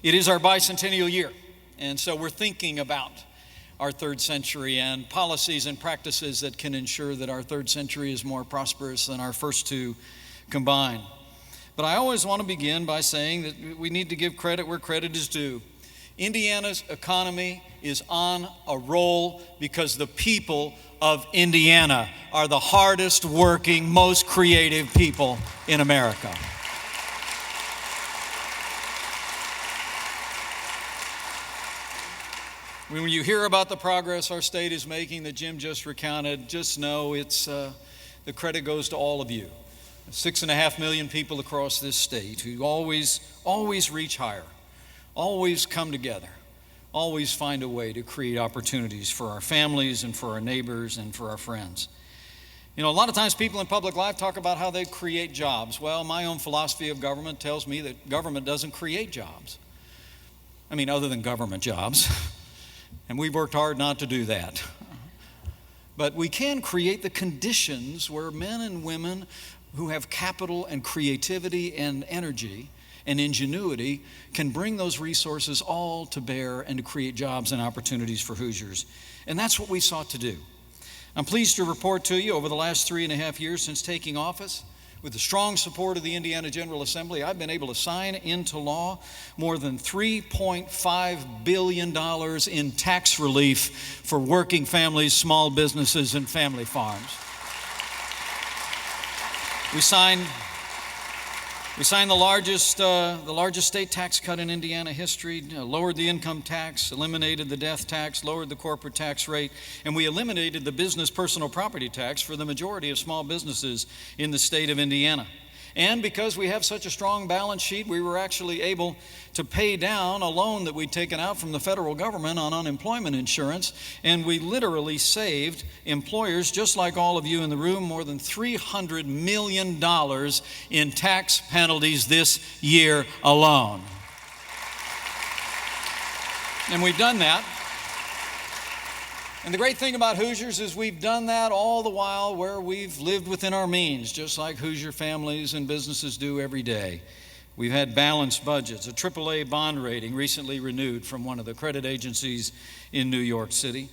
It is our bicentennial year, and so we're thinking about our third century and policies and practices that can ensure that our third century is more prosperous than our first two combined. But I always want to begin by saying that we need to give credit where credit is due. Indiana's economy is on a roll because the people of Indiana are the hardest working, most creative people in America. When you hear about the progress our state is making that Jim just recounted, just know the credit goes to all of you. 6.5 million people across this state who always reach higher, always come together, always find a way to create opportunities for our families and for our neighbors and for our friends. You know, a lot of times people in public life talk about how they create jobs. Well, my own philosophy of government tells me that government doesn't create jobs. I mean, other than government jobs. And we've worked hard not to do that. But we can create the conditions where men and women who have capital and creativity and energy and ingenuity can bring those resources all to bear and to create jobs and opportunities for Hoosiers. And that's what we sought to do. I'm pleased to report to you over the last 3.5 years since taking office, with the strong support of the Indiana General Assembly, I've been able to sign into law more than $3.5 billion in tax relief for working families, small businesses, and family farms. We signed the largest state tax cut in Indiana history, lowered the income tax, eliminated the death tax, lowered the corporate tax rate, and we eliminated the business personal property tax for the majority of small businesses in the state of Indiana. And because we have such a strong balance sheet, we were actually able to pay down a loan that we'd taken out from the federal government on unemployment insurance, and we literally saved employers, just like all of you in the room, more than $300 million in tax penalties this year alone. And we've done that. And the great thing about Hoosiers is we've done that all the while where we've lived within our means, just like Hoosier families and businesses do every day. We've had balanced budgets, a AAA bond rating recently renewed from one of the credit agencies in New York City.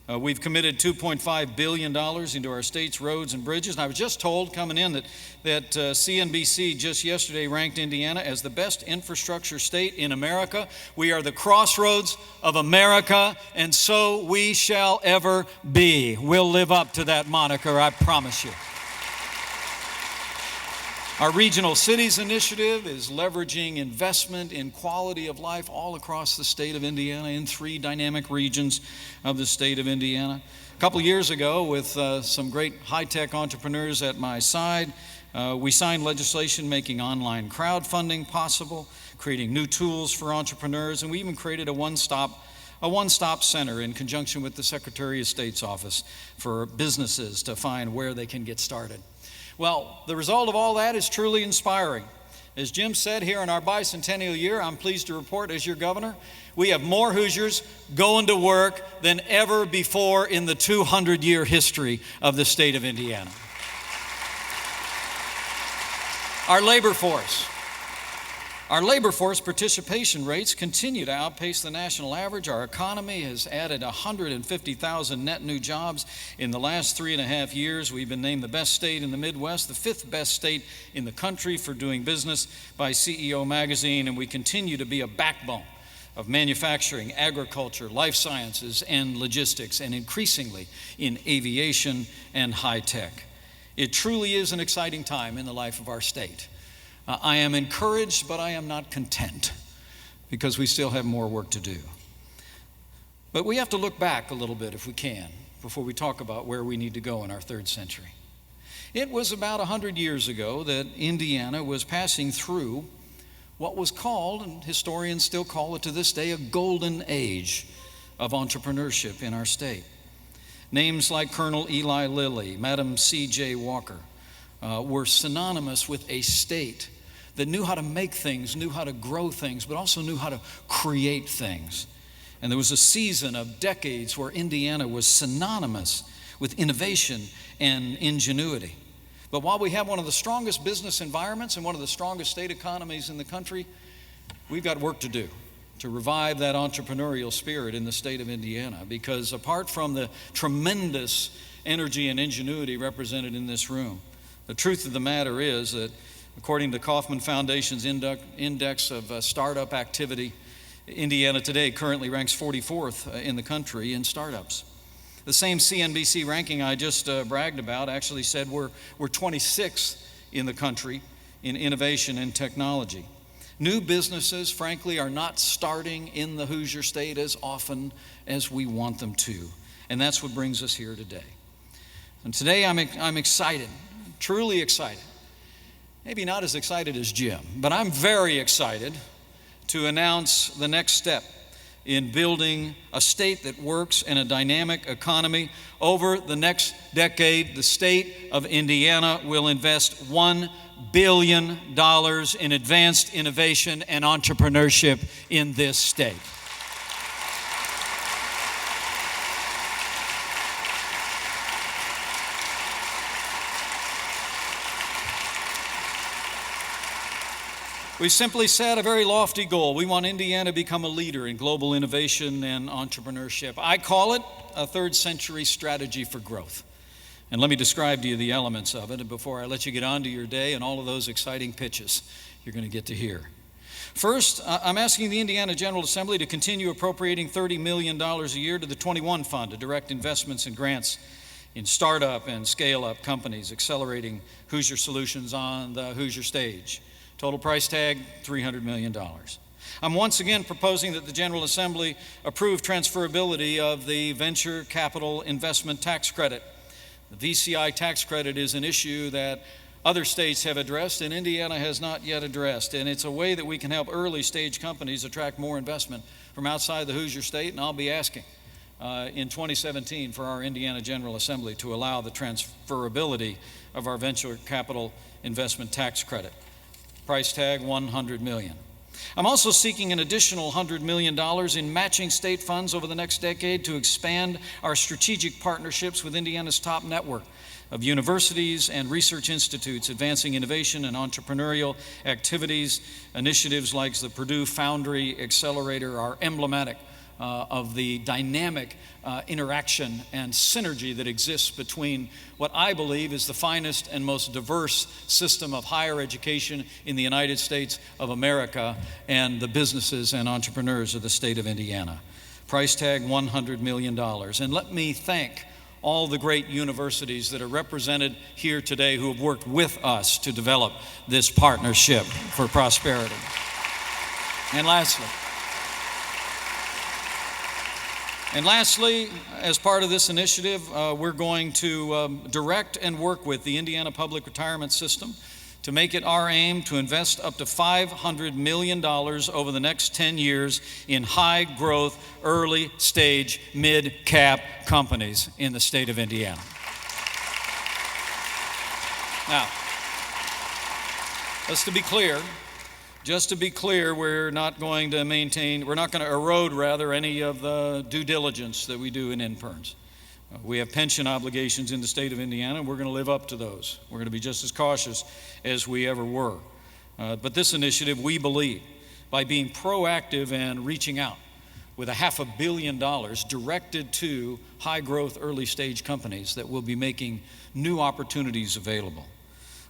We've committed $2.5 billion into our state's roads and bridges. And I was just told coming in that CNBC just yesterday ranked Indiana as the best infrastructure state in America. We are the crossroads of America, and so we shall ever be. We'll live up to that moniker, I promise you. Our Regional Cities Initiative is leveraging investment in quality of life all across the state of Indiana in 3 dynamic regions of the state of Indiana. A couple years ago, with some great high-tech entrepreneurs at my side, we signed legislation making online crowdfunding possible, creating new tools for entrepreneurs, and we even created a one-stop center in conjunction with the Secretary of State's office for businesses to find where they can get started. Well, the result of all that is truly inspiring. As Jim said, here in our bicentennial year, I'm pleased to report as your governor, we have more Hoosiers going to work than ever before in the 200-year history of the state of Indiana. Our labor force participation rates continue to outpace the national average. Our economy has added 150,000 net new jobs in the last 3.5 years. We've been named the best state in the Midwest, the 5th best state in the country for doing business by CEO Magazine, and we continue to be a backbone of manufacturing, agriculture, life sciences, and logistics, and increasingly in aviation and high tech. It truly is an exciting time in the life of our state. I am encouraged, but I am not content because we still have more work to do. But we have to look back a little bit, if we can, before we talk about where we need to go in our third century. It was about 100 years ago that Indiana was passing through what was called, and historians still call it to this day, a golden age of entrepreneurship in our state. Names like Colonel Eli Lilly, Madam C.J. Walker were synonymous with a state that knew how to make things, knew how to grow things, but also knew how to create things. And there was a season of decades where Indiana was synonymous with innovation and ingenuity. But while we have one of the strongest business environments and one of the strongest state economies in the country, we've got work to do. to revive that entrepreneurial spirit in the state of Indiana, because apart from the tremendous energy and ingenuity represented in this room, the truth of the matter is that according to Kauffman Foundation's index of startup activity, Indiana today currently ranks 44th in the country in startups. The same CNBC ranking I just bragged about actually said we're 26th in the country in innovation and technology. New businesses, frankly, are not starting in the Hoosier State as often as we want them to, and that's what brings us here today. And today I'm excited, truly excited. Maybe not as excited as Jim, but I'm very excited to announce the next step in building a state that works in a dynamic economy. Over the next decade, the state of Indiana will invest $1 billion in advanced innovation and entrepreneurship in this state. We simply set a very lofty goal. We want Indiana to become a leader in global innovation and entrepreneurship. I call it a third century strategy for growth. And let me describe to you the elements of it before I let you get on to your day and all of those exciting pitches you're going to get to hear. First, I'm asking the Indiana General Assembly to continue appropriating $30 million a year to the 21 Fund to direct investments and grants in startup and scale-up companies, accelerating Hoosier solutions on the Hoosier stage. Total price tag, $300 million. I'm once again proposing that the General Assembly approve transferability of the Venture Capital Investment Tax Credit. The VCI tax credit is an issue that other states have addressed and Indiana has not yet addressed, and it's a way that we can help early stage companies attract more investment from outside the Hoosier State, and I'll be asking in 2017 for our Indiana General Assembly to allow the transferability of our Venture Capital Investment Tax Credit. Price tag, $100 million. I'm also seeking an additional $100 million in matching state funds over the next decade to expand our strategic partnerships with Indiana's top network of universities and research institutes, advancing innovation and entrepreneurial activities. Initiatives like the Purdue Foundry Accelerator are emblematic of the dynamic interaction and synergy that exists between what I believe is the finest and most diverse system of higher education in the United States of America and the businesses and entrepreneurs of the state of Indiana. Price tag, $100 million. And let me thank all the great universities that are represented here today who have worked with us to develop this partnership for prosperity. And lastly, as part of this initiative, we're going to direct and work with the Indiana Public Retirement System to make it our aim to invest up to $500 million over the next 10 years in high-growth, early-stage, mid-cap companies in the state of Indiana. Now, just to be clear, we're not going to erode any of the due diligence that we do in interns. We have pension obligations in the state of Indiana, and we're going to live up to those. We're going to be just as cautious as we ever were. But this initiative, we believe, by being proactive and reaching out with $500 million directed to high-growth, early-stage companies that will be making new opportunities available.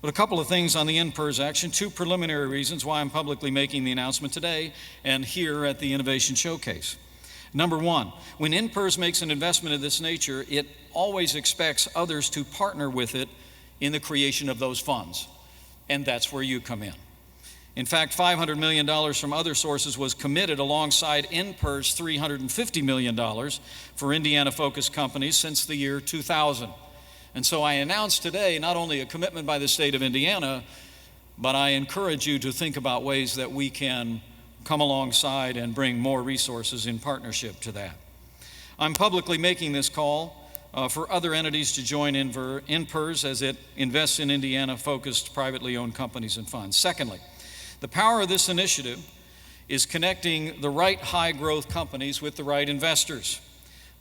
But a couple of things on the NPERS action, two preliminary reasons why I'm publicly making the announcement today and here at the Innovation Showcase. Number one, when NPERS makes an investment of this nature, it always expects others to partner with it in the creation of those funds, and that's where you come in. In fact, $500 million from other sources was committed alongside NPERS' $350 million for Indiana-focused companies since the year 2000. And so I announce today not only a commitment by the state of Indiana, but I encourage you to think about ways that we can come alongside and bring more resources in partnership to that. I'm publicly making this call for other entities to join NPERS as it invests in Indiana-focused privately owned companies and funds. Secondly, the power of this initiative is connecting the right high-growth companies with the right investors.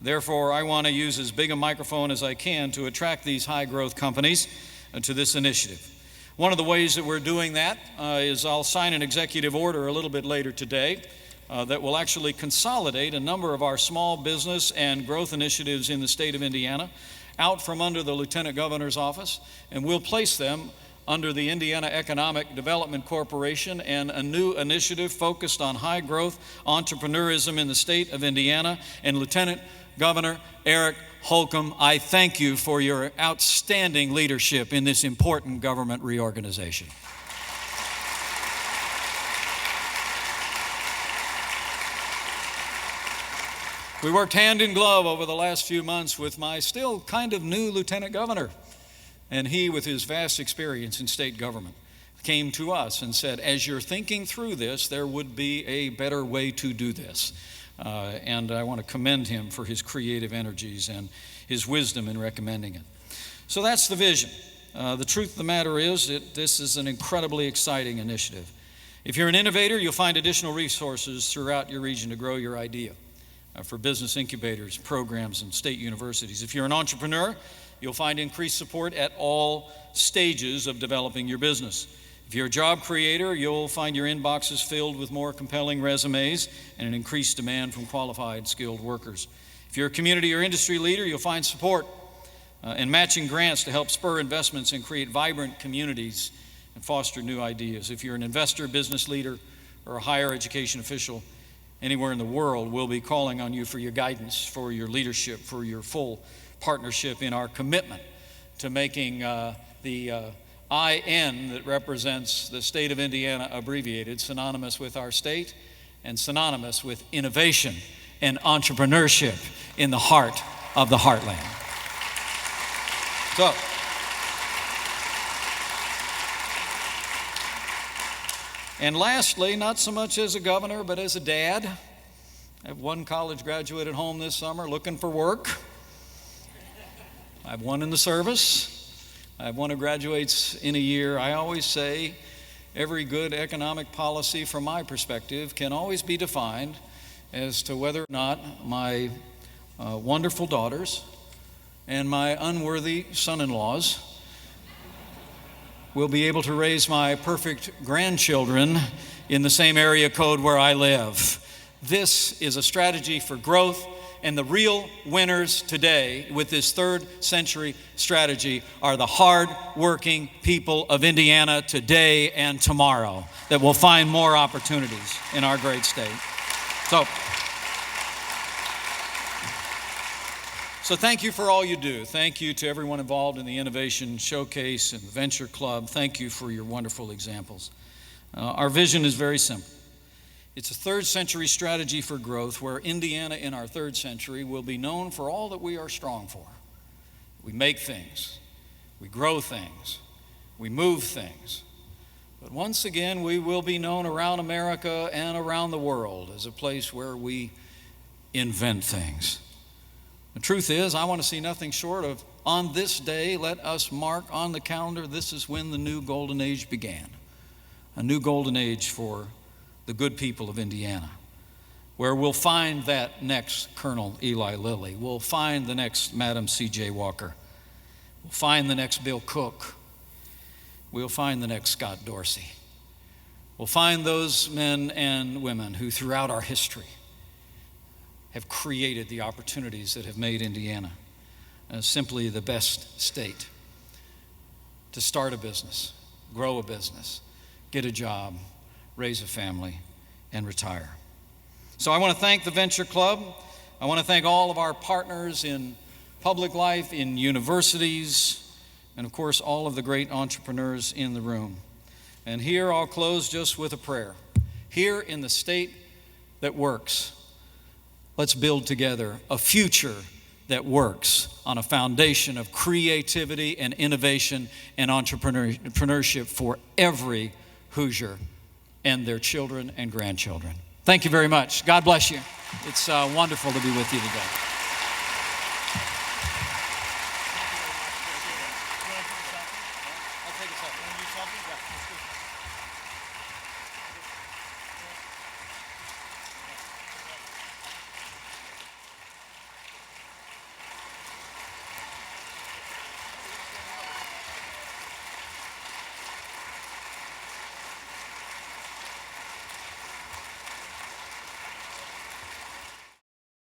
Therefore, I want to use as big a microphone as I can to attract these high-growth companies to this initiative. One of the ways that we're doing that is I'll sign an executive order a little bit later today that will actually consolidate a number of our small business and growth initiatives in the state of Indiana out from under the Lieutenant Governor's office, and we'll place them under the Indiana Economic Development Corporation and a new initiative focused on high growth entrepreneurism in the state of Indiana. And Lieutenant Governor Eric Holcomb, I thank you for your outstanding leadership in this important government reorganization. We worked hand in glove over the last few months with my still kind of new Lieutenant Governor. And he, with his vast experience in state government, came to us and said, as you're thinking through this, there would be a better way to do this. And I want to commend him for his creative energies and his wisdom in recommending it. So that's the vision. The truth of the matter is that this is an incredibly exciting initiative. If you're an innovator, you'll find additional resources throughout your region to grow your idea for business incubators, programs, and state universities. If you're an entrepreneur, you'll find increased support at all stages of developing your business. If you're a job creator, you'll find your inboxes filled with more compelling resumes and an increased demand from qualified, skilled workers. If you're a community or industry leader, you'll find support and matching grants to help spur investments and create vibrant communities and foster new ideas. If you're an investor, business leader, or a higher education official anywhere in the world, we'll be calling on you for your guidance, for your leadership, for your full partnership in our commitment to making the IN that represents the state of Indiana abbreviated synonymous with our state and synonymous with innovation and entrepreneurship in the heart of the heartland. So, and lastly, not so much as a governor, but as a dad, I have one college graduate at home this summer looking for work. I have one in the service. I have one who graduates in a year. I always say every good economic policy from my perspective can always be defined as to whether or not my wonderful daughters and my unworthy son-in-laws will be able to raise my perfect grandchildren in the same area code where I live. This is a strategy for growth. And the real winners today with this third century strategy are the hard-working people of Indiana today and tomorrow that will find more opportunities in our great state. So thank you for all you do. Thank you to everyone involved in the Innovation Showcase and Venture Club. Thank you for your wonderful examples. Our vision is very simple. It's a third century strategy for growth where Indiana in our third century will be known for all that we are strong for. We make things, we grow things, we move things. But once again, we will be known around America and around the world as a place where we invent things. The truth is, I want to see nothing short of, on this day, let us mark on the calendar, this is when the new golden age began. A new golden age for the good people of Indiana, where we'll find that next Colonel Eli Lilly. We'll find the next Madam C.J. Walker. We'll find the next Bill Cook. We'll find the next Scott Dorsey. We'll find those men and women who throughout our history have created the opportunities that have made Indiana simply the best state to start a business, grow a business, get a job, raise a family, and retire. So I want to thank the Venture Club. I want to thank all of our partners in public life, in universities, and of course all of the great entrepreneurs in the room. And here I'll close just with a prayer. Here in the state that works, let's build together a future that works on a foundation of creativity and innovation and entrepreneurship for every Hoosier and their children and grandchildren. Thank you very much. God bless you. It's wonderful to be with you today.